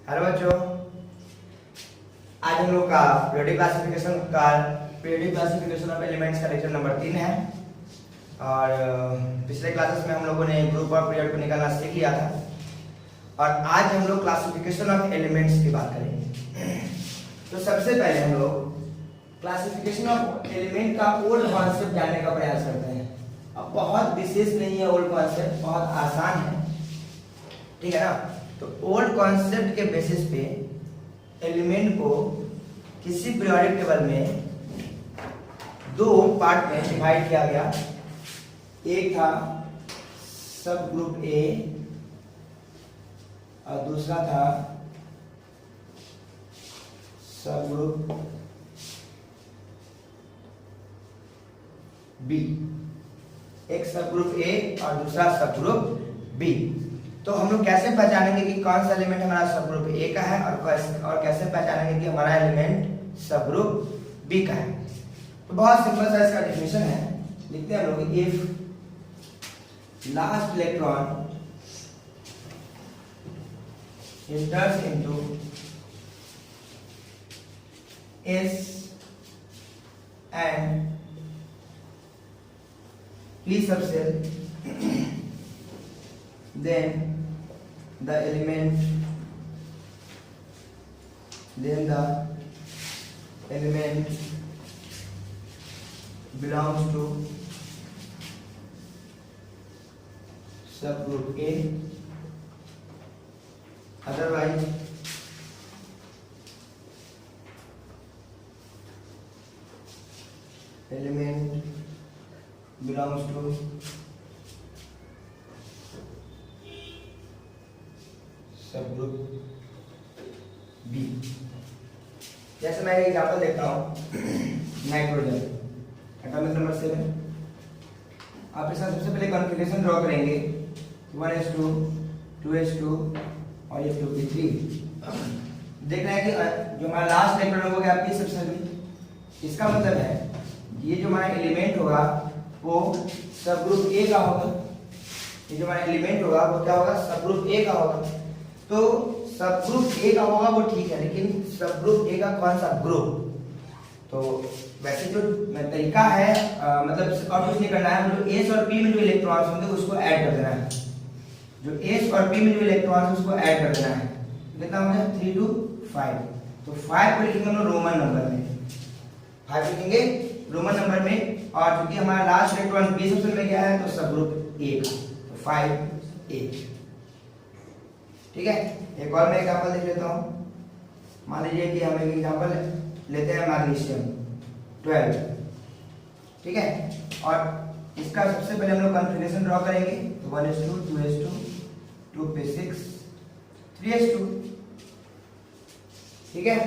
Hello बच्चों, आज हम लोग का पीरियोडिक क्लासिफिकेशन ऑफ एलिमेंट्स का लेक्चर नंबर 3 है। और पिछले क्लासेस में हम लोगों ने ग्रुप और पीरियड को निकालना सीख लिया था और आज हम लोग क्लासिफिकेशन ऑफ एलिमेंट्स की बात करेंगे। तो सबसे पहले हम लोग क्लासिफिकेशन ऑफ एलिमेंट का ओल्ड कॉन्सेप्ट जानने का प्रयास करते हैं। अब बहुत विशेष नहीं है ओल्ड कॉन्सेप्ट, बहुत आसान है, ठीक है ना। तो ओल्ड कॉन्सेप्ट के बेसिस पे एलिमेंट को किसी पीरियोडिक टेबल में दो पार्ट में डिवाइड किया गया। एक था सब ग्रुप ए और दूसरा था सब ग्रुप बी। एक सब ग्रुप ए और दूसरा सब ग्रुप बी। तो हम लोग कैसे पहचानेंगे कि कौन सा एलिमेंट हमारा सब ग्रुप ए का है और कैसे पहचानेंगे कि हमारा एलिमेंट सब ग्रुप बी का है। तो बहुत सिंपल सा इसका डेफिनेशन है, लिखते हैं हम लोग, if last electron enters into S and P subcell, then the element belongs to subgroup A. Otherwise element belongs to subgroup B. जैसे मैं एक एग्जांपल देता हूँ, नाइट्रोजन एटॉमिक नंबर 7। आप इसका सबसे पहले कॉन्फ़िगरेशन ड्रॉ करेंगे, 1s2 2s2 और ये 2p3। देख रहे हैं कि जो हमारा लास्ट इलेक्ट्रॉन हो गया p सबसेल में। इसका मतलब है ये जो हमारा एलिमेंट होगा वो सबग्रुप ए का होगा। ये जो हमारा एलिमेंट होगा वो क्या होगा, सबग्रुप ए का होगा। तो सबग्रुप ए का होगा वो ठीक है, लेकिन सबग्रुप ए का कौन सा ग्रुप? तो वैसे जो तरीका है मतलब और कुछ नहीं करना है, जो एस और पी में जो इलेक्ट्रॉन्स होंगे उसको ऐड कर देना है। जो एस और पी में जो इलेक्ट्रॉन्स उसको ऐड कर देना है। कितना हो गया, 3 to 5। तो 5 को लिखेंगे हम लोग रोमन नंबर में, 5 लिखेंगे रोमन नंबर में। और क्योंकि हमारा लास्ट इलेक्ट्रॉन बी सबसेल में गया है तो सबग्रुप ए का, तो 5A, ठीक है। एक और मैं एग्जांपल देख लेता हूँ। मान लीजिए कि हम एक एग्जांपल लेते हैं मैग्नीशियम 12, ठीक है। और इसका सबसे पहले हम लोग कॉन्फ़िगरेशन ड्रॉ करेंगे, तो 1s2 2s2 2p6 3s2, ठीक है।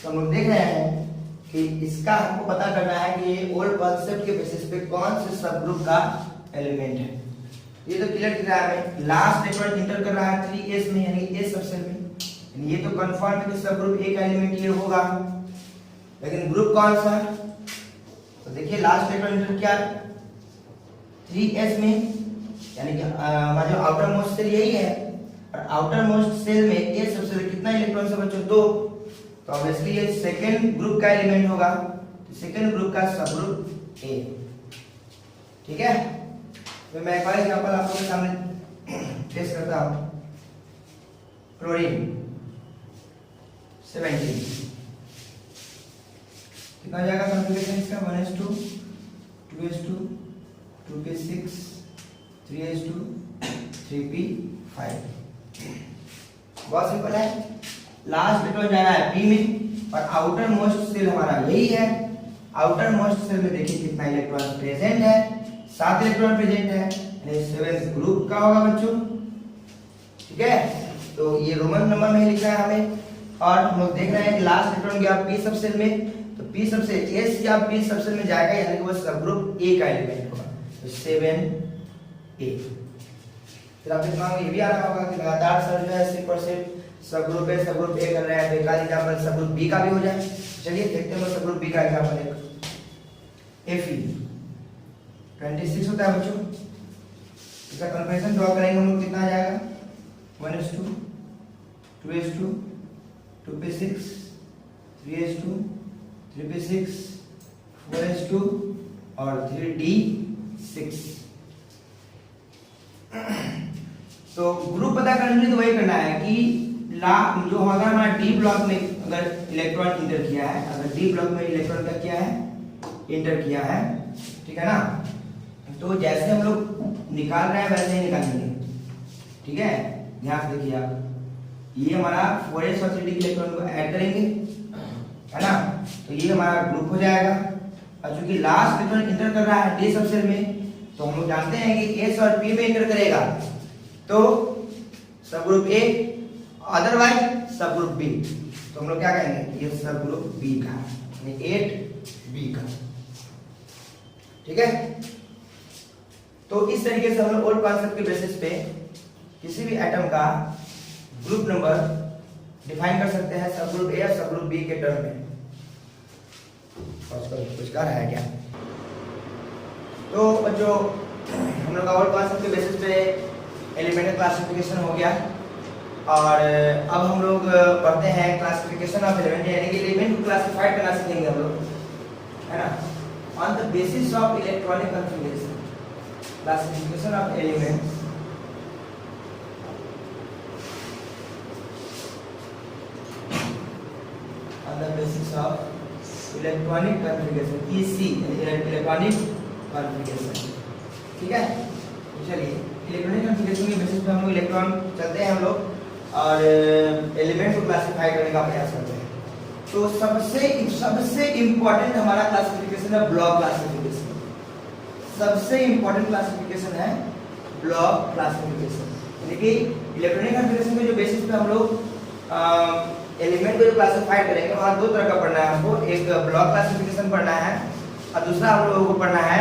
तो हम लोग देख रहे हैं कि इसका हमको पता करना है कि ये ओल्ड कॉन्सेप्ट के बेसिस पे कौन से सबग्रुप का एलिमेंट है। ये तो क्लियर दिख रहा है, लास्ट इलेक्ट्रॉन इंटर कर रहा है 3s में, यानी एस सबसेल में, यानी ये तो कंफर्म है कि सबग्रुप ए का एलिमेंट ये होगा। लेकिन ग्रुप कौन सा? तो देखिए लास्ट इलेक्ट्रॉन इंटर किया 3s में, यानी कि हमारा जो आउटर मोस्ट सेल यही है। और आउटर मोस्ट सेल में ए सबसेल कितना इलेक्ट्रॉन से बच्चों, 2। तो ऑब्वियसली ये सेकंड ग्रुप का एलिमेंट होगा, सेकंड ग्रुप का सबग्रुप ए, ठीक है। तो मैं एक और एग्जांपल आप लोगों के सामने टेस्ट करता हूं। क्लोरीन 17 कितना जाएगा कॉन्फ़िगरेशन इसका, 1s2 2s2 2p6 3s2 3p5। बहुत सिंपल है, लास्ट इलेक्ट्रॉन जाना है p में और आउटर मोस्ट सेल हमारा यही है। आउटर मोस्ट सेल में देखिए कितना इलेक्ट्रॉन प्रेजेंट है, 7 इलेक्ट्रॉन प्रेजेंट है, यानी 7th ग्रुप का होगा बच्चों, ठीक है। तो ये रोमन नंबर में लिखना है हमें। और हम लोग देख रहे हैं कि लास्ट इलेक्ट्रॉन गया p सबसेल में, तो p सबसेल s या p सबसेल में जाएगा, यानी कि वो सबग्रुप a का एलिमेंट होगा, तो 7A। फिर आप देखना ये भी आ रहा होगा कि लगातार सर जो है 100% सबग्रुप ए कर रहे हैं, तो एक आध एग्जांपल सबग्रुप बी का भी हो जाए। चलिए देखते हैं सबग्रुप बी का एग्जांपल। एक Fe 26 होता है बच्चों। इसका कंपैरिजन ड्रॉ करेंगे हम लोग, कितना आ जाएगा, 1s2 2s2 2p6 3s2 3p6 4s2 और 3d6। तो ग्रुप पता करने के लिए तो वही करना है कि जो होगा हमारा डी ब्लॉक में अगर इलेक्ट्रॉन इंटर किया है, अगर डी ब्लॉक में इलेक्ट्रॉन क्या किया है, इंटर किया है, ठीक है ना। तो जैसे हम लोग निकाल रहे हैं वैसे ही निकालेंगे, ठीक है। ध्यान से देखिए आप, ये हमारा 4s और 3d के इलेक्ट्रॉन को ऐड करेंगे, है ना। तो ये हमारा ग्रुप हो जाएगा। और चूंकि लास्ट इलेक्ट्रॉन इंटर कर रहा है डी सबसेल में, तो हम लोग जानते हैं कि एस और पी में इंटर करेगा तो सब ग्रुप ए, अदरवाइज सब ग्रुप बी। तो हम लोग क्या कहेंगे, ये सब ग्रुप बी का, यानी 8b का, ठीक है। तो इस तरीके से हम लोग ओल्ड कॉन्सेप्ट के बेसिस पे किसी भी एटम का ग्रुप नंबर डिफाइन कर सकते हैं सब ग्रुप ए और सब ग्रुप बी के टर्म में। कुछ कर रहा है क्या? तो जो हम लोग का ओल्ड कॉन्सेप्ट के बेसिस पे एलिमेंट क्लासिफिकेशन हो गया, और अब हम लोग पढ़ते हैं क्लासिफिकेशन ऑफ एलिमेंट, यानी कि एलिमेंट को क्लासिफाइड करना सीखेंगे हम लोग, है ना, on the basis of electronic configuration. Classification of elements on the basis of electronic configuration, EC electronic configuration, ठीक है। चलिए, इलेक्ट्रॉनिक कॉन्फ़िगरेशन के बेसिस पे हम लोग इलेक्ट्रॉन चलते हैं हम लोग और एलिमेंट को क्लासिफाई करने का प्रयास करते हैं। तो सबसे इंपॉर्टेंट हमारा क्लासिफिकेशन है ब्लॉक क्लासिफिकेशन। सबसे इंपॉर्टेंट क्लासिफिकेशन है ब्लॉक क्लासिफिकेशन, यानी कि इलेक्ट्रॉनिक कॉन्फ़िगरेशन के जो बेसिस पे हम लोग एलिमेंट को जो क्लासिफाई करेंगे, वहाँ दो तरह का पढ़ना है हमको। एक ब्लॉक क्लासिफिकेशन पढ़ना है और दूसरा हम लोगों को पढ़ना है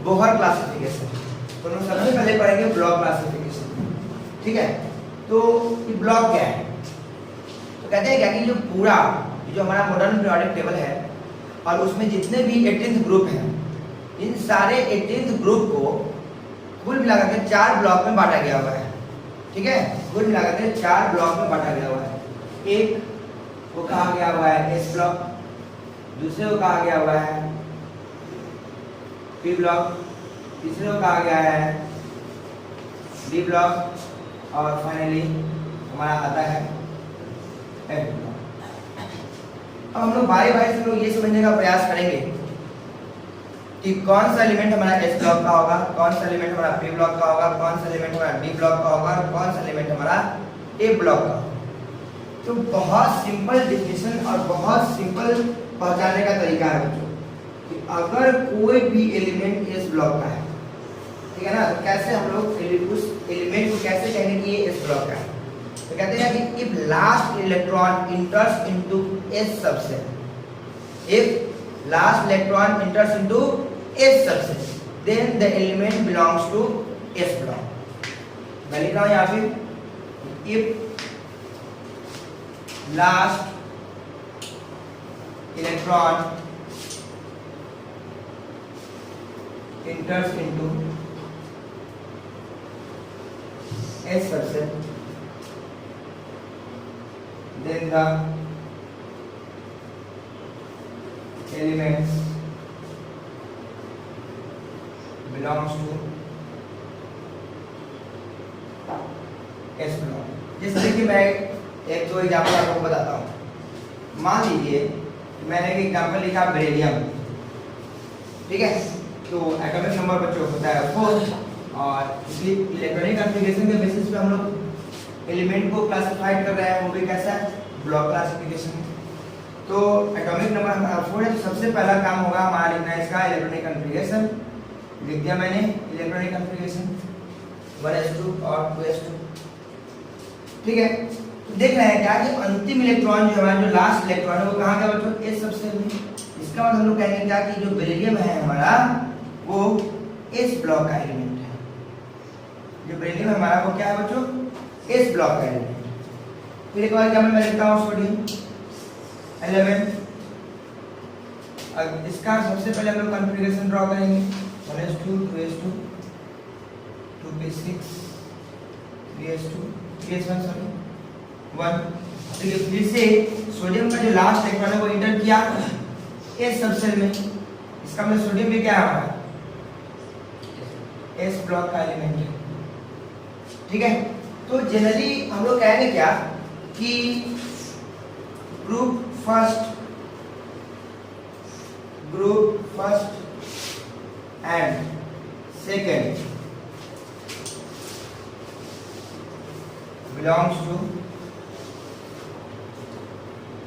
बोहर क्लासिफिकेशन। तो हम सबसे पहले पढ़ेंगे ब्लॉक क्लासिफिकेशन, ठीक है। तो ये ब्लॉक क्या है? तो कहते हैं क्या कि जो पूरा जो हमारा मॉडर्न पीरियोडिक टेबल है और उसमें जितने भी 18th ग्रुप हैं, इन सारे 18th ग्रुप को कुल मिलाकर के 4 ब्लॉक में बांटा गया हुआ है, ठीक है। कुल मिलाकर के 4 ब्लॉक में बांटा गया हुआ है। एक वो कहा गया हुआ है एस ब्लॉक, दूसरे को कहा गया हुआ है पी ब्लॉक, तीसरे को कहा गया है डी ब्लॉक, और फाइनली हमारा आता है एफ ब्लॉक। अब हम लोग बारी बारी से लोग ये समझने का प्रयास करेंगे कि कौन सा एलिमेंट हमारा एस ब्लॉक का होगा, कौन सा एलिमेंट हमारा पी ब्लॉक का होगा, कौन सा एलिमेंट हमारा डी ब्लॉक का होगा, और कौन सा एलिमेंट हमारा ए ब्लॉक का होगा। तो बहुत सिंपल डिफिनेशन और बहुत सिंपल पहचानने का तरीका है बच्चों कि अगर कोई भी एलिमेंट एस ब्लॉक का है, ठीक है ना, तो कैसे हम लोग उस एलिमेंट को कैसे कहेंगे कि ये एस ब्लॉक का है। तो कहते हैं कि if last electron enters into s subset, if last electron enters into s subset, then the element belongs to s block. मैं लिख रहा हूं यहां पे, if last electron enters into S subset, then the elements belongs to S block। जिस तरह की मैं एक दो एग्जाम्पल आपको बताता हूँ। मान लीजिए कि मैंने एक एग्जाम्पल लिखा बेरिलियम, ठीक है। तो एटॉमिक नंबर बच्चों होता है 4, और इसी इलेक्ट्रॉनिक कॉन्फ़िगरेशन के बेसिस पे हम लोग एलिमेंट को क्लासिफाइड कर रहे हैं, वो भी कैसा है, ब्लॉक क्लासिफिकेशन। तो एटॉमिक नंबर हमारा 4 है, तो सबसे पहला काम होगा हमारा लिखना है इसका इलेक्ट्रॉनिक कॉन्फ़िगरेशन। लिख दिया मैंने इलेक्ट्रॉनिक कॉन्फ़िगरेशन 1s2 और 2s2, ठीक है। देख रहे हैं क्या कि अंतिम इलेक्ट्रॉन जो हमारा जो लास्ट इलेक्ट्रॉन है वो कहाँ गया बच्चों, एस सबसेल में। इसका मतलब हम लोग कहेंगे क्या कि जो बेरिलियम है हमारा वो एस ब्लॉक का एलिमेंट है। जो बेरिलियम है हमारा वो क्या है बच्चों, एस ब्लॉक का एलिमेंट। फिर एक बार क्या मैं लिखता हूँ सोडियम 11। अब इसका सबसे पहले हम लोग कॉन्फ़िगरेशन ड्रॉ करेंगे 1s2 2s2 2p6 3s2 3s1 sorry 1। तो फिर से सोडियम का जो लास्ट इलेक्ट्रॉन है वो इंटर किया एस सब सेल में, इसका मतलब सोडियम भी क्या है हमारा एस ब्लॉक का एलिमेंट है। ठीक है, तो जनरली हम लोग कहेंगे क्या कि group first and second belongs to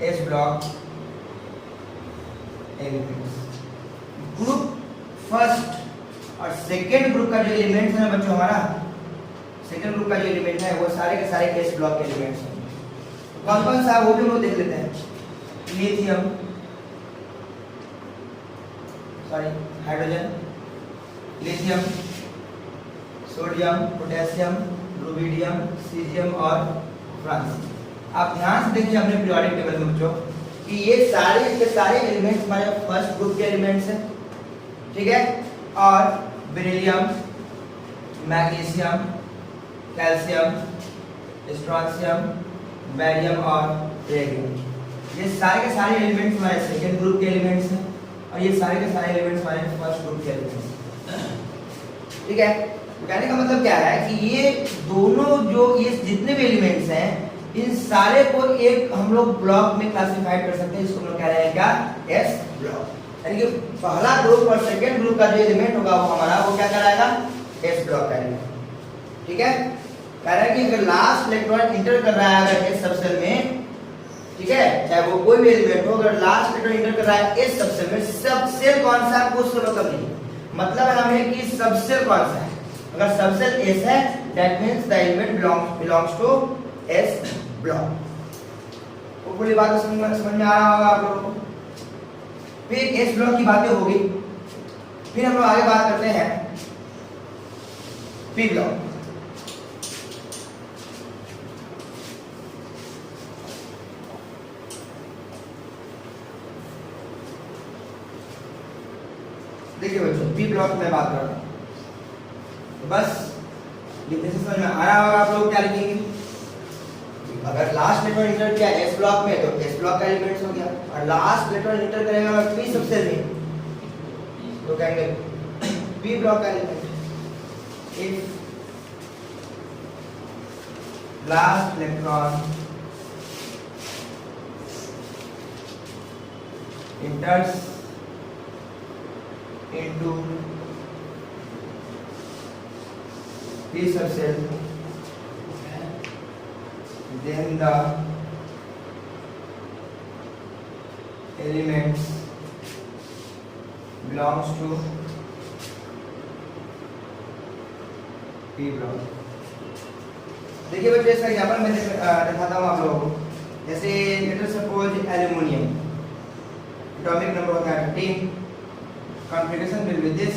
S block elements। Group first और सेकेंड ग्रुप का जो एलिमेंट्स है बच्चों हमारा, सेकेंड ग्रुप का जो एलिमेंट है वो सारे के सारे एस ब्लॉक के एलिमेंट्स हैं। कौन कौन सा वो भी हम लोग देख लेते हैं। Lithium, hydrogen, lithium, sodium, potassium, rubidium, caesium और फ्रांसियम। आप ध्यान से देखिए अपने पीरियोडिक टेबल में बच्चों कि ये सारे के सारे एलिमेंट्स हमारे फर्स्ट ग्रुप के एलिमेंट्स हैं। ठीक है, और beryllium, magnesium, calcium, strontium, barium और रेडियम, ये सारे के सारे एलिमेंट्स हमारे सेकेंड ग्रुप के एलिमेंट्स हैं और ये सारे के सारे एलिमेंट्स हमारे फर्स्ट ग्रुप के एलिमेंट्स हैं। ठीक है, कहने का मतलब क्या है कि ये दोनों जो ये जितने भी एलिमेंट्स हैं इन सारे को एक हम लोग ब्लॉक में क्लासिफाइड कर सकते हैं, इसको हम लोग कह रहे हैं क्या एस ब्लॉक। यानी कि पहला ग्रुप और सेकेंड ग्रुप का जो एलिमेंट होगा वो हमारा वो क्या कहलाएगा एस ब्लॉक का एलिमेंट। ठीक है, कह रहा है कि अगर लास्ट इलेक्ट्रॉन इंटर कर रहा है अगर एस सबसेल में, ठीक है, चाहे वो कोई भी एलिमेंट हो, अगर लास्ट इलेक्ट्रॉन इंटर कर रहा है एस सबसेल में, सबसेल कौन सा है उससे मतलब नहीं, मतलब है हमें कि सबसेल कौन सा है। अगर सबसेल एस है that means the element belongs to s block. वो पूरी बात समझ में आ रहा होगा आप लोगों को। फिर एस ब्लॉक की बातें होगी, फिर हम लोग आगे बात करते हैं पी ब्लॉक। देखिए बच्चों पी ब्लॉक में बात कर रहा हूं, तो बस डिफरेंस समझ में आ रहा होगा आप लोग क्या लिखेंगे। अगर लास्ट इलेक्ट्रॉन इंटर किया एस ब्लॉक में तो एस ब्लॉक का एलिमेंट्स हो गया, और लास्ट इलेक्ट्रॉन इंटर करेगा पी सबसेल में तो कहेंगे पी ब्लॉक का element. If last electron enters into P subcell, then the elements belongs to P block। देखिए बच्चों इसका एग्जांपल मैं दिखाता हूँ आप लोगों को। जैसे let us suppose aluminium, atomic number होता है 13, configuration will be this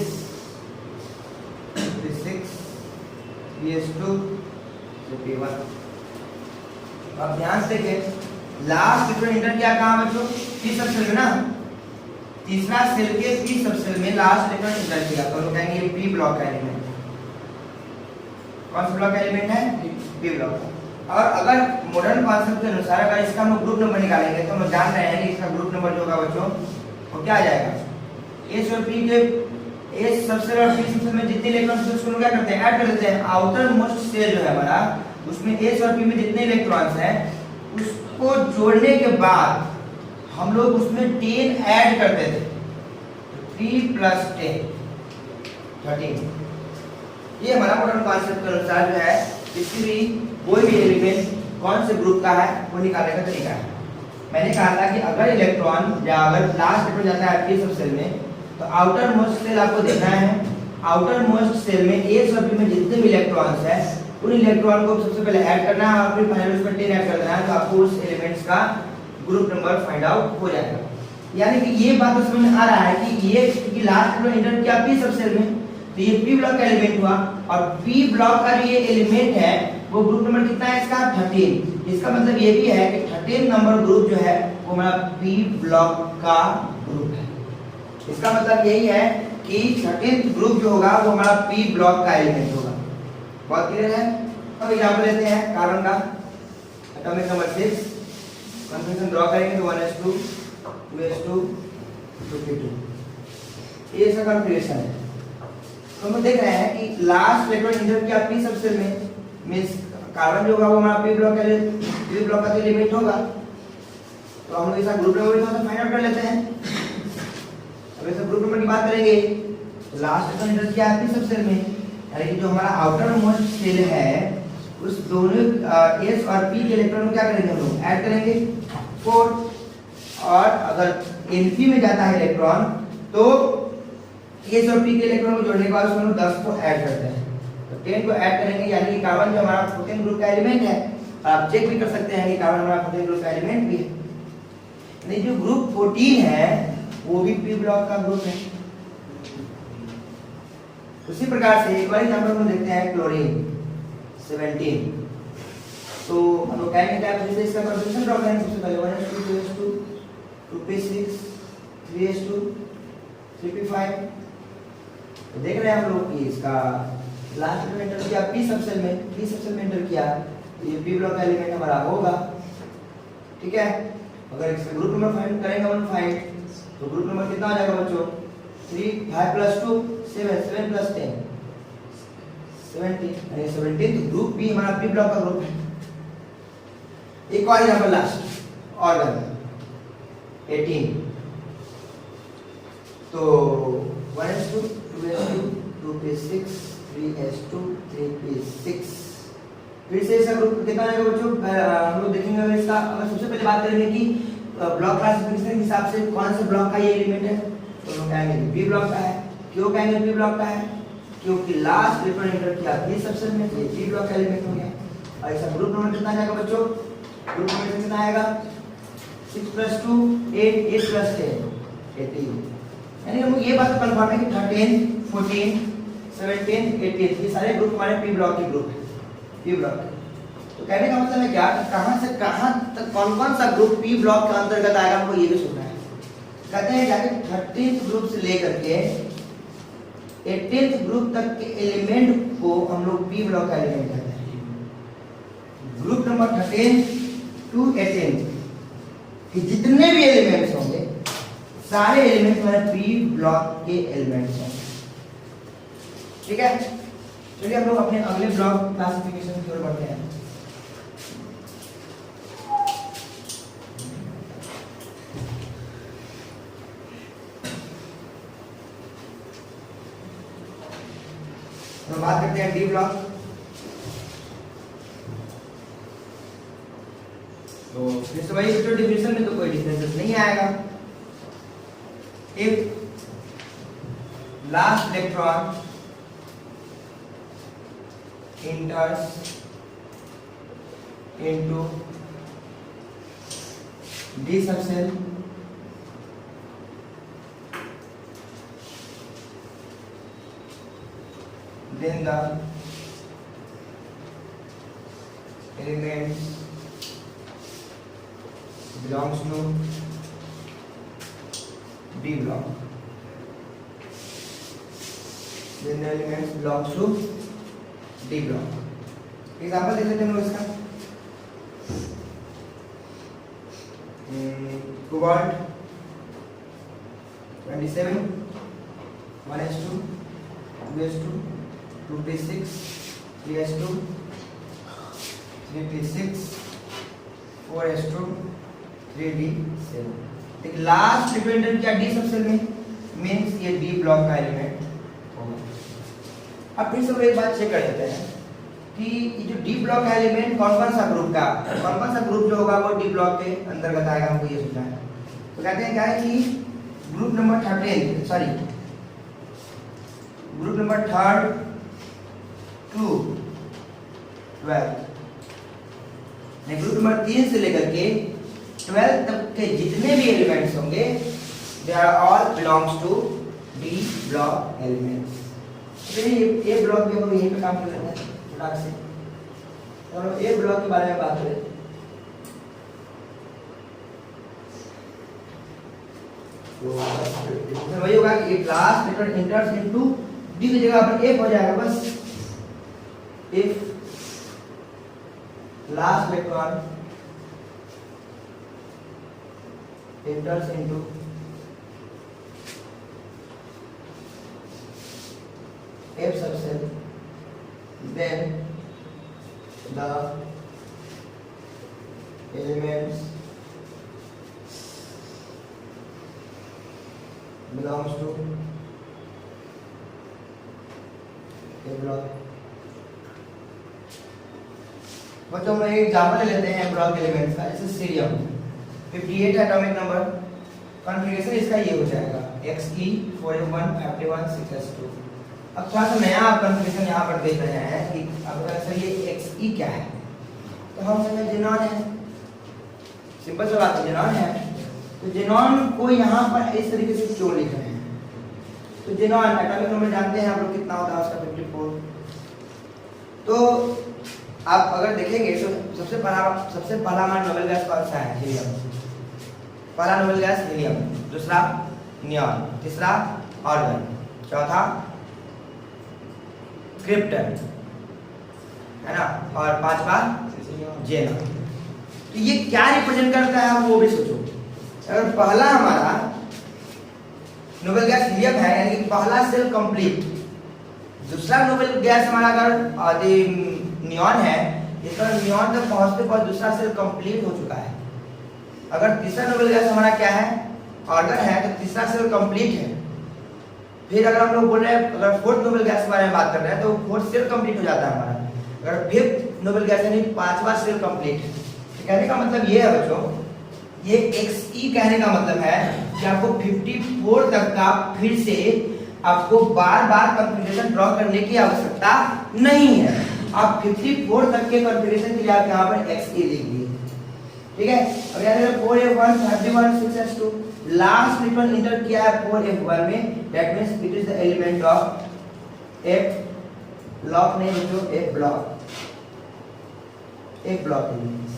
6 Bs2 P1। अब ध्यान से देखें लास्ट इलेक्ट्रॉन इंटर किया कहां बच्चों पी सबसेल में ना, तीसरा सेल के पी सबसेल में लास्ट इलेक्ट्रॉन इंटर किया तो हम कहेंगे ये पी ब्लॉक का एलिमेंट। कौन सा ब्लॉक का एलिमेंट है पी ब्लॉक। और अगर मॉडर्न कॉन्सेप्ट के अनुसार अगर इसका हम ग्रुप नंबर निकालेंगे तो हम जान रहे हैं कि इसका ग्रुप नंबर जो होगा बच्चों वो क्या आ जाएगा, एस और पी के एस सबसेल और पी सबसेल में जितने इलेक्ट्रॉन्स हैं उसको क्या करते हैं ऐड कर देते हैं। आउटर मोस्ट सेल जो है हमारा उसमें एस और पी में जितने इलेक्ट्रॉन्स हैं उसको जोड़ने के बाद हम लोग उसमें 10 ऐड करते थे, 3 + 10 13। ये हमारा मॉडर्न कॉन्सेप्ट के अनुसार जो है किसी भी कोई भी एलिमेंट कौन से ग्रुप का है वो निकालने का तरीका है। मैंने कहा था कि अगर इलेक्ट्रॉन या अगर लास्ट इलेक्ट्रॉन जाता है पी सबसेल में तो आउटर मोस्ट सेल आपको देखना है। आउटर मोस्ट सेल में एस और पी में जितने भी इलेक्ट्रॉन्स हैं उन इलेक्ट्रॉन को सबसे पहले ऐड करना है और फिर फाइनल उस पर 10 ऐड कर देना है, तो आपको उस एलिमेंट्स का ग्रुप नंबर फाइंड आउट हो जाएगा। यानी कि ये बात समझ में आ रहा है कि ये कि लास्ट इलेक्ट्रॉन इंटर किया पी सबसेल में तो ये पी ब्लॉक का एलिमेंट हुआ, और पी ब्लॉक का जो ये एलिमेंट है वो ग्रुप नंबर कितना है इसका 13। इसका मतलब ये भी है कि 13 नंबर ग्रुप जो है वो हमारा पी ब्लॉक का ग्रुप है। इसका मतलब यही है कि 13th ग्रुप जो होगा वो हमारा पी ब्लॉक का एलिमेंट होगा। बहुत क्लियर है। अब एग्जांपल लेते हैं कार्बन का। एटॉमिक नंबर 6 कन्फर्मेशन ड्रॉ करेंगे तो 1s2 2s2 2p2 ये इसका कॉन्फ़िगरेशन है। तो हम देख रहे हैं कि लास्ट इलेक्ट्रॉन इंटर किया p सबसेल में, मींस कार्बन जो होगा वो हमारा p ब्लॉक का एलिमेंट होगा। तो हम लोग इसका ग्रुप नंबर थोड़ा सा फाइंड आउट कर लेते हैं। अब इस ग्रुप नंबर की बात करेंगे तो लास्ट इलेक्ट्रॉन इंटर किया p सबसेल में, यानी कि जो हमारा आउटर मोस्ट सेल है उस दोनों s और p के इलेक्ट्रॉन को क्या करेंगे हम लोग ऐड करेंगे 4। और अगर np में जाता है इलेक्ट्रॉन तो s और p के इलेक्ट्रॉन को जोड़ने के बाद उसमें 10 को ऐड करते हैं। तो 10 को ऐड करेंगे यानी कि कार्बन जो हमारा प्रोटीन ग्रुप का एलिमेंट है, आप चेक भी कर सकते हैं कि कार्बन हमारा प्रोटीन ग्रुप का एलिमेंट भी है। यानी जो ग्रुप 14 है वो भी p ब्लॉक का ग्रुप है। उसी प्रकार से एक और एग्जांपल हम देखते हैं क्लोरीन 17। तो हम लोग कहेंगे क्या फिर से इसका कॉन्फ़िगरेशन ड्रॉ करेंगे। सबसे पहले 1s2 2s2 2p6 3s2 3p5। तो देख रहे हैं हम लोग कि इसका लास्ट में एंटर किया p सबसेल में एंटर किया तो ये p ब्लॉक का एलिमेंट हमारा होगा। ठीक है, अगर इसका ग्रुप नंबर फाइंड करेंगे हम फाइंड तो ग्रुप नंबर कितना आ जाएगा बच्चों 3 5 + 2 7 7 + 10 17 यानी 17। तो ग्रुप b हमारा p ब्लॉक का ग्रुप है। एक और एग्जांपल लास्ट ऑर्गन 18। तो 1s2 2s2 2p6 3s2 3p6 फिर से इसका ग्रुप कितना आएगा बच्चों हम लोग देखेंगे। अगर इसका अगर सबसे पहले बात करेंगे कि ब्लॉक क्लासिफिकेशन के हिसाब से कौन से ब्लॉक का ये एलिमेंट है तो हम कहेंगे बी ब्लॉक का है। क्यों कहेंगे बी ब्लॉक का है? क्योंकि लास्ट इलेक्ट्रॉन एंटर किया बी सबसेल में ये बी ब्लॉक का एलिमेंट हो गया। और इसका ग्रुप नंबर कितना आएगा बच्चों? ग्रुप नंबर कितना आएगा 6 + 2 8 8 + 10 18। यानी हम ये बात कंफर्म है कि 13 14 17 18 ये सारे ग्रुप हमारे पी ब्लॉक के ग्रुप है। पी ब्लॉक तो कहने का मतलब है क्या कि कहां से कहां तक कौन-कौन सा ग्रुप पी ब्लॉक के अंतर्गत आएगा हमको ये भी सोचना है। कहते हैं क्या कि 13th ग्रुप से लेकर के 18th ग्रुप तक के एलिमेंट को हम लोग पी ब्लॉक का एलिमेंट कहते हैं। ग्रुप नंबर 13 टू 18 कि जितने भी एलिमेंट्स होंगे सारे एलिमेंट हमारे पी ब्लॉक के एलिमेंट्स होंगे। ठीक है, चलिए हम लोग अपने अगले ब्लॉक क्लासिफिकेशन की ओर बढ़ते हैं। हम बात करते हैं डी ब्लॉक। तो फिर से वही डिफिनेशन में तो कोई डिफरेंस नहीं आएगा। If last electron enters into D subcell then the elements belongs to D block. Then the elements belongs to D block. Example देख लेते हैं हम लोग इसका। Cobalt 27 1s2 2s2 2p6 3s2 3p6 4s2 3d7। देखिए last dependent क्या D subshell में means ये डी ब्लॉक का एलिमेंट होगा। अब फिर से एक बात चेक कर लेते हैं कि ये जो डी ब्लॉक का एलिमेंट कौन-कौन सा ग्रुप जो होगा वो डी ब्लॉक के अंतर्गत आएगा हमको ये सोचना है। तो कहते हैं क्या है कि group number 3rd to 12 group number 3 से लेकर के 12 तक के जितने भी एलिमेंट्स होंगे they are all belongs to d block elements. चलिए ए ब्लॉक भी हम यहीं पे काम कर लेते हैं फटाक से। तो हम ए ब्लॉक के बारे में बात करें तो वही होगा कि last electron enters into D की जगह पर एफ हो जाएगा बस। If last electron enters into F subset, then the elements belongs to A block। बच्चों हम एक एग्जांपल ले लेते हैं ब्लॉक एलिमेंट्स का, जैसे सीरियम 58 है एटॉमिक नंबर, कॉन्फ़िगरेशन इसका ये हो जाएगा Xe4f1 Fe1 6s2। अब थोड़ा सा नया आप कॉन्फ़िगरेशन यहाँ पर देख रहे हैं कि अब सर ये Xe क्या है, तो हम समझ जेनॉन है, सिंपल सा बात है, जेनॉन है। तो जेनॉन को यहाँ पर इस तरीके से क्यों लिख रहे हैं, तो जेनॉन एटॉमिक नंबर जानते हैं आप लोग कितना होता है उसका 54। तो आप अगर देखेंगे तो सबसे पहला हमारा नोबेल गैस कौन सा है, हीलियम। पहला नोबेल गैस हीलियम, दूसरा नियॉन, तीसरा आर्गन, चौथा क्रिप्टन, है ना, और पांचवा जेनॉन। तो ये क्या रिप्रेजेंट करता है आप वो भी सोचो। अगर पहला हमारा नोबेल गैस हीलियम है यानी कि पहला सेल कंप्लीट, दूसरा नोबेल गैस हमारा अगर नियॉन है, इसका नियॉन तक पहुंचते पर दूसरा सेल कंप्लीट हो चुका है। अगर तीसरा नोबेल गैस हमारा क्या है, आर्गन है, तो तीसरा सेल कंप्लीट है। फिर अगर हम लोग बोल रहे हैं अगर फोर्थ नोबेल गैस के बारे में बात कर रहे हैं तो फोर्थ सेल कंप्लीट हो जाता है हमारा। अगर फिफ्थ नोबेल गैस यानी पांचवा सेल कंप्लीट है। तो कहने का मतलब ये है बच्चों, ये Xe कहने का मतलब है कि आपको 54 तक का फिर से आपको बार-बार कॉन्फ़िगरेशन ड्रॉ करने की आवश्यकता नहीं है। आप 54 तक के कॉन्फ़िगरेशन के लिए आप यहाँ पर Xe लिख दिए, ठीक है। अब यहाँ पे 4f1 31 6s2 last return inter किया है 4f1 में, that means it is the element of F block नहीं बच्चों, F ब्लॉक एलिमेंट्स,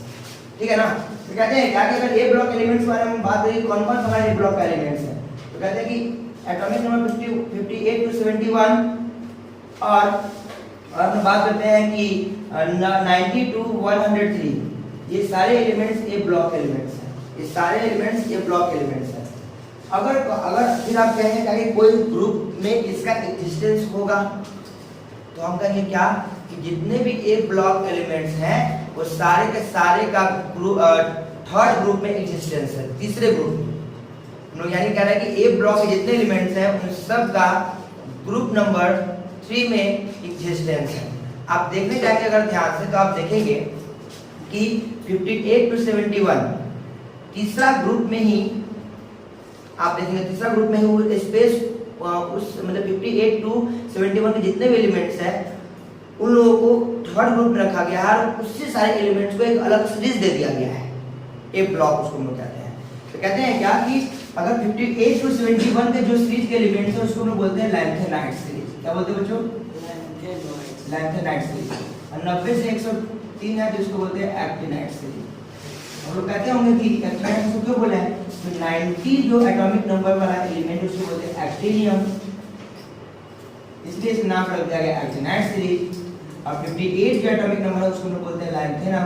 ठीक है ना। तो कहते हैं क्या कि अगर A ब्लॉक एलिमेंट्स के बारे में बात करें कौन कौन हमारे A ब्लॉक का एलिमेंट्स हैं, तो कहते हैं कि एटॉमिक नंबर 58 to 71 और हम बात करते हैं कि 90 to 103, ये सारे एलिमेंट्स A ब्लॉक एलिमेंट्स हैं, ये सारे एलिमेंट्स A ब्लॉक एलिमेंट्स हैं। अगर फिर आप कहेंगे कि कोई ग्रुप में इसका एग्जिस्टेंस होगा, तो हम कहेंगे क्या कि जितने भी A ब्लॉक एलिमेंट्स हैं वो सारे के सारे का ग्रुप थर्ड ग्रुप में एग्जिस्टेंस है, तीसरे ग्रुप में। हम लोग यानी कह रहे हैं कि A ब्लॉक के जितने एलिमेंट्स हैं उन सब का ग्रुप नंबर 3 में एग्जिस्टेंस है। आप देखने जाएंगे अगर ध्यान से तो आप देखेंगे कि 58 to 71 तीसरा ग्रुप में ही आप देखेंगे, तीसरा ग्रुप में ही वो स्पेस उस मतलब 58 to 71 के जितने भी एलिमेंट्स हैं उन लोगों को थर्ड ग्रुप में रखा गया है और उससे सारे एलिमेंट्स को एक अलग सीरीज दे दिया गया है, ए ब्लॉक उसको हम लोग कहते हैं। तो कहते हैं क्या कि अगर 58 to 71 के जो सीरीज के एलिमेंट्स हैं उसको हम लोग बोलते हैं लैंथेनाइड सीरीज। क्या बोलते हैं बच्चों? Lanthanide series. और 90 से 103 है तो इसको बोलते हैं एक्टिनाइड सीरीज। हम लोग कहते होंगे कि एक्टिनाइड को क्यों बोला है, तो 90 जो एटॉमिक नंबर वाला एलिमेंट उसको बोलते हैं एक्टिनियम, इसलिए इसका नाम रख दिया गया एक्टिनाइड सीरीज। और 58 जो एटॉमिक नंबर है उसको हम लोग बोलते हैं लैंथेनम,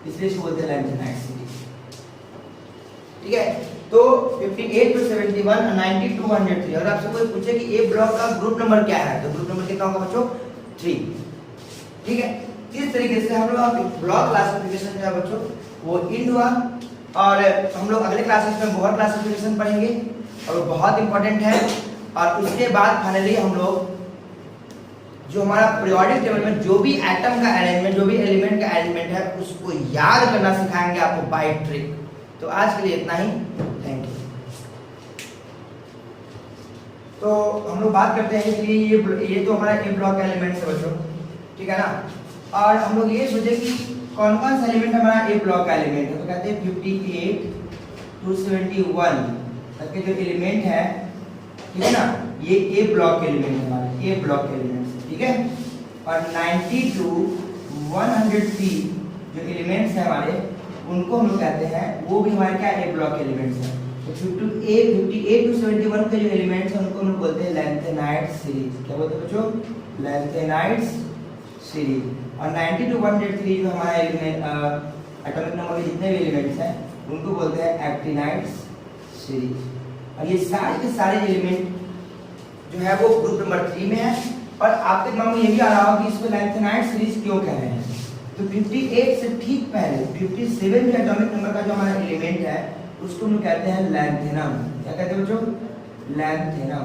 इसलिए इसको बोलते हैं लैंथेनाइड सीरीज, ठीक है। तो 58 to 71 और 90 to 103। अगर आपसे कोई पूछे कि ए ब्लॉक का ग्रुप नंबर क्या है तो ग्रुप नंबर कितना होगा बच्चों? 3, ठीक है। इस तरीके से हम लोग ब्लॉक क्लासिफिकेशन जो है बच्चों वो इंड हुआ, और हम लोग अगले क्लासेस में बोहर क्लासिफिकेशन पढ़ेंगे और वो बहुत इंपॉर्टेंट है। और उसके बाद फाइनली हम लोग जो हमारा पीरियोडिक टेबल में जो भी एटम का अरेंजमेंट, जो भी एलिमेंट का अरेंजमेंट है उसको याद करना सिखाएंगे आपको बाय ट्रिक। तो आज के लिए इतना ही, थैंक यू। तो हम लोग बात करते हैं कि ये तो हमारा ए ब्लॉक का एलिमेंट है बच्चों, ठीक है ना। और हम लोग ये सोचे कि कौन कौन सा एलिमेंट हमारा ए ब्लॉक का एलिमेंट है, तो कहते हैं 58 to 71 तक के जो एलिमेंट है, ठीक है ना, ये ए ब्लॉक एलिमेंट है हमारा, ए ब्लॉक एलिमेंट, ठीक है। और 90 to 103 जो एलिमेंट्स हैं हमारे उनको हम लोग कहते हैं वो भी हमारे क्या ए ब्लॉक एलिमेंट्स हैं। तो 58 to 71 के जो एलिमेंट्स हैं उनको हम लोग बोलते हैं लैंथेनाइड सीरीज। क्या बोलते हैं बच्चों? Lanthanide series. और 90 to 103 जो हमारा एटॉमिक नंबर के जितने भी एलिमेंट्स हैं उनको बोलते हैं एक्टिनाइड्स सीरीज। और ये सारे के सारे एलिमेंट जो है वो ग्रुप नंबर 3 में है। और आपके दिमाग में ये भी आ रहा होगा कि इसको लैंथेनाइड सीरीज क्यों कह रहे हैं। तो 58 से ठीक पहले 57 में एटॉमिक नंबर का जो हमारा एलिमेंट है उसको हम कहते हैं लैंथेनम। क्या कहते हैं बच्चों? लैंथेनम।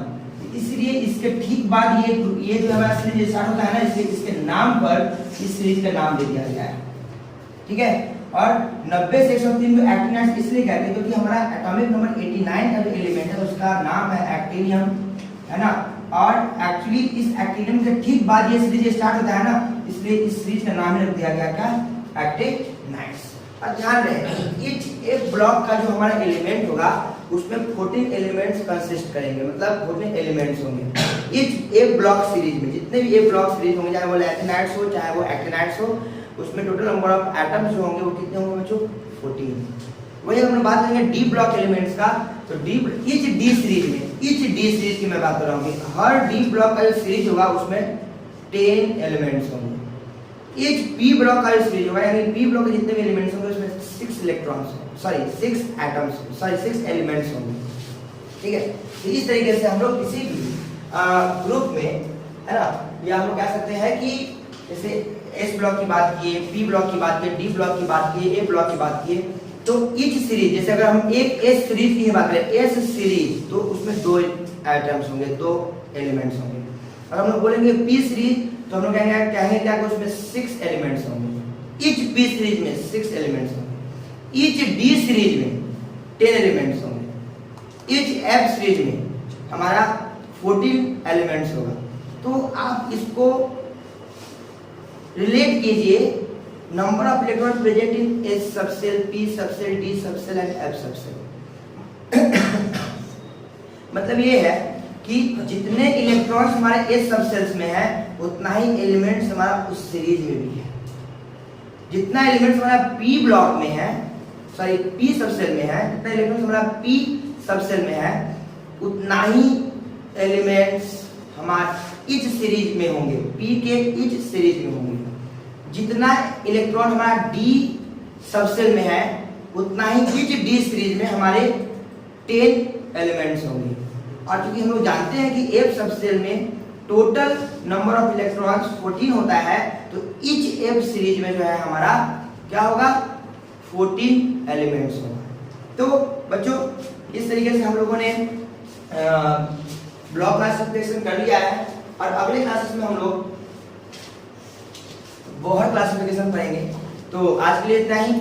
इसलिए इसके ठीक बाद ये जो हमारा सीरीज स्टार्ट होता है ना, इसलिए इसके नाम पर इस सीरीज का नाम दे दिया गया है। ठीक है। और 90 से 103 को एक्टिनाइड्स इसलिए कहते हैं क्योंकि हमारा एटॉमिक नंबर 89 का जो एलिमेंट है उसका नाम है एक्टिनियम, है ना। और एक्चुअली इस एक्टिनियम के ठीक बाद ये सीरीज स्टार्ट होता है ना, इसलिए इस सीरीज का नाम रख दिया गया क्या? एक्टिनाइड्स। और ध्यान रहे एक ब्लॉक का जो हमारा एलिमेंट होगा उसमें 14 एलिमेंट्स कंसिस्ट करेंगे, मतलब 14 एलिमेंट्स होंगे। एक ब्लॉक सीरीज में जितने भी एक ब्लॉक सीरीज होंगे, चाहे वो लैंथेनाइड्स हो चाहे वो एक्टिनाइड्स हो, उसमें टोटल नंबर ऑफ एटम्स जो होंगे वो कितने होंगे बच्चों? 14। वही हम बात करेंगे डी ब्लॉक एलिमेंट्स का। तो ईच डी सीरीज की मैं बात कर रहा हूँ। हर डी ब्लॉक का जो सीरीज होगा उसमें 10 एलिमेंट्स होंगे। ईच पी ब्लॉक का जो सीरीज होगा, यानी पी ब्लॉक के जितने भी एलिमेंट्स होंगे उसमें 6 एलिमेंट्स होंगे। ठीक है। तो इस तरीके से हम लोग किसी भी ग्रुप में, है ना, या हम लोग कह सकते हैं कि जैसे एस ब्लॉक की बात किए, पी ब्लॉक की बात किए, डी ब्लॉक की बात किए, ए ब्लॉक की बात किए, तो ईच सीरीज, जैसे अगर हम एक एस सीरीज की बात करें, एस सीरीज, तो उसमें 2 आइटम्स होंगे, 2 एलिमेंट्स होंगे। और हम लोग बोलेंगे पी सीरीज, तो हम लोग कहेंगे क्या कि उसमें 6 एलिमेंट्स होंगे। ईच पी सीरीज में 6 एलिमेंट्स होंगे। ईच डी सीरीज में 10 एलिमेंट्स होंगे। ईच एफ सीरीज में हमारा 14 एलिमेंट्स होगा। तो आप इसको रिलेट कीजिए number of electron present in S subshell, P subshell, D subshell and F subshell. मतलब ये है कि जितने इलेक्ट्रॉन्स हमारे एस सबसेल्स में है उतना ही एलिमेंट्स हमारा उस सीरीज में भी है। जितना एलिमेंट्स हमारा पी ब्लॉक में है, सॉरी पी सबसेल में है, जितना एलिमेंट्स हमारा पी सबसेल में है उतना ही एलिमेंट्स हमारे ईच सीरीज में होंगे, पी के ईच सीरीज में होंगे। जितना इलेक्ट्रॉन हमारा डी सबसेल में है उतना ही ईच डी सीरीज में हमारे 10 एलिमेंट्स होंगे। और क्योंकि हम लोग जानते हैं कि एफ सबसेल में टोटल नंबर ऑफ इलेक्ट्रॉन्स 14 होता है, तो ईच एफ सीरीज में जो है हमारा क्या होगा? 14 एलिमेंट्स होगा। तो बच्चों इस तरीके से हम लोगों ने ब्लॉक क्लासिफिकेशन कर लिया है। और अगले क्लासेस में हम लोग बोहर क्लासिफिकेशन पढ़ेंगे। तो आज के लिए इतना ही।